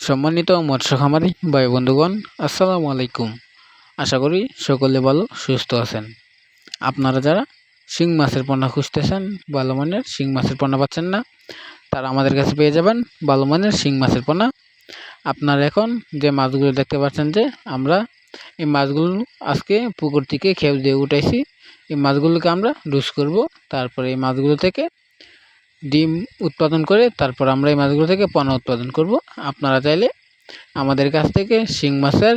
সম্মানিত মৎস্য খামারি ভাই বন্ধুগণ, আসসালামু আলাইকুম। আশা করি সকলে ভালো সুস্থ আছেন। আপনারা যারা শিং মাছের পোনা খুঁজতেছেন, ভালো মানের শিং মাছের পোনা পাচ্ছেন না, তারা আমাদের কাছে পেয়ে যাবেন ভালো মানের শিং মাছের পোনা। আপনারা এখন যে মাছগুলো দেখতে পাচ্ছেন যে আমরা এই মাছগুলো আজকে পুকুর থেকে খেপ দিয়ে উঠাইছি। এই মাছগুলোকে আমরা রুজ করব, তারপরে এই মাছগুলো থেকে ডিম উৎপাদন করে তারপর আমরা এই মাছগুলো থেকে পোনা উৎপাদন করব। আপনারা চাইলে আমাদের কাছ থেকে শিং মাছের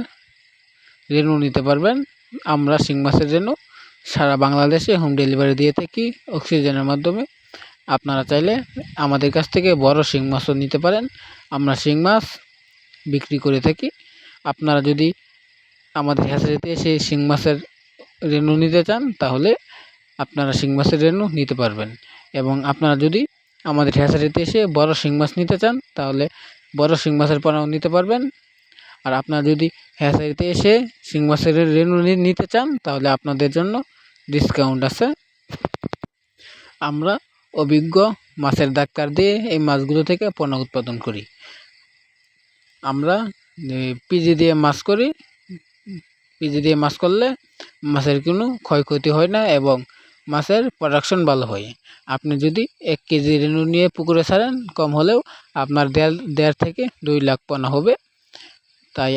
রেণু নিতে পারবেন। আমরা শিং মাছের রেণু সারা বাংলাদেশে হোম ডেলিভারি দিয়ে থাকি অক্সিজেনের মাধ্যমে। আপনারা চাইলে আমাদের কাছ থেকে বড় শিং মাছও নিতে পারেন। আমরা শিং মাছ বিক্রি করে থাকি। আপনারা যদি আমাদের হ্যাচারিতে এসে শিং মাছের রেণু নিতে চান তাহলে আপনারা শিং মাছের রেণু নিতে পারবেন, এবং আপনারা যদি আমাদের হ্যাচারিতে এসে বড় শিং মাছ নিতে চান তাহলে বড় শিং মাছের পোনাও নিতে পারবেন। আর আপনারা যদি হ্যাচারিতে এসে শিং মাছের রেণু নিতে চান তাহলে আপনাদের জন্য ডিসকাউন্ট আছে। আমরা অভিজ্ঞ মাছের ডাক্তার দিয়ে এই মাছগুলো থেকে পোনা উৎপাদন করি। আমরা পিজি দিয়ে মাছ করি। পিজি দিয়ে মাছ করলে মাছের কোনো ক্ষয়ক্ষতি হয় না এবং মাছের প্রোডাকশন ভালো হয়। আপনি যদি 1 কেজি রেণু নিয়ে পুকুরে ছাড়েন, কম হলেও আপনার 1.5 থেকে 2 লাখ পোনা হবে। তাই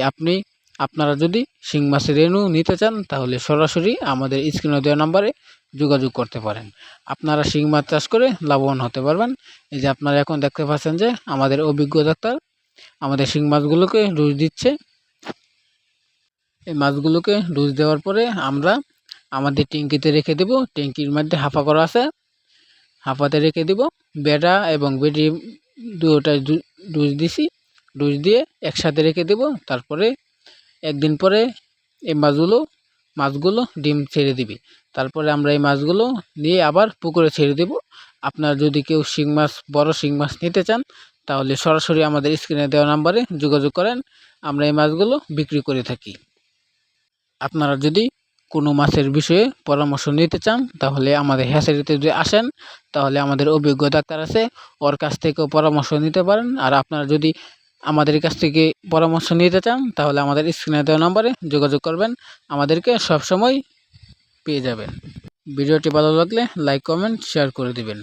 আপনারা যদি শিং মাছের রেণু নিতে চান তাহলে সরাসরি আমাদের স্ক্রিনে দেওয়া নাম্বারে যোগাযোগ করতে পারেন। আপনারা শিং মাছ চাষ করে লাভবান হতে পারবেন। এই যে আপনারা এখন দেখতে পাচ্ছেন যে আমাদের অভিজ্ঞ ডাক্তার আমাদের শিং মাছগুলোকে ডোজ দিচ্ছে। এই মাছগুলোকে ডোজ দেওয়ার পরে আমরা আমাদের ট্যাঙ্কিতে রেখে দেব। ট্যাঙ্কির মধ্যে হাফা করা আছে, হাফাতে রেখে দেব। বেডা এবং বেডি দুটোটাই ডোজ দিছি। ডোজ দিয়ে একসাথে রেখে দেব। তারপরে একদিন পরে এই মাছগুলো ডিম ছেড়ে দিবে। তারপরে আমরা এই মাছগুলো নিয়ে আবার পুকুরে ছেড়ে দেব। আপনারা যদি কেউ বড় শিং মাছ নিতে চান তাহলে সরাসরি আমাদের স্ক্রিনে দেওয়া নাম্বারে যোগাযোগ করেন। আমরা এই মাছগুলো বিক্রি করে থাকি। আপনারা যদি কোনো মাছের বিষয়ে পরামর্শ নিতে চান তাহলে আমাদের হ্যাচারিতে যদি আসেন তাহলে আমাদের অভিজ্ঞ ডাক্তার আছে, ওর কাছ থেকেও পরামর্শ নিতে পারেন। আর আপনারা যদি আমাদের কাছ থেকে পরামর্শ নিতে চান তাহলে আমাদের স্ক্রিনে দেওয়া নম্বরে যোগাযোগ করবেন। আমাদেরকে সবসময় পেয়ে যাবেন। ভিডিওটি ভালো লাগলে লাইক, কমেন্ট, শেয়ার করে দিবেন।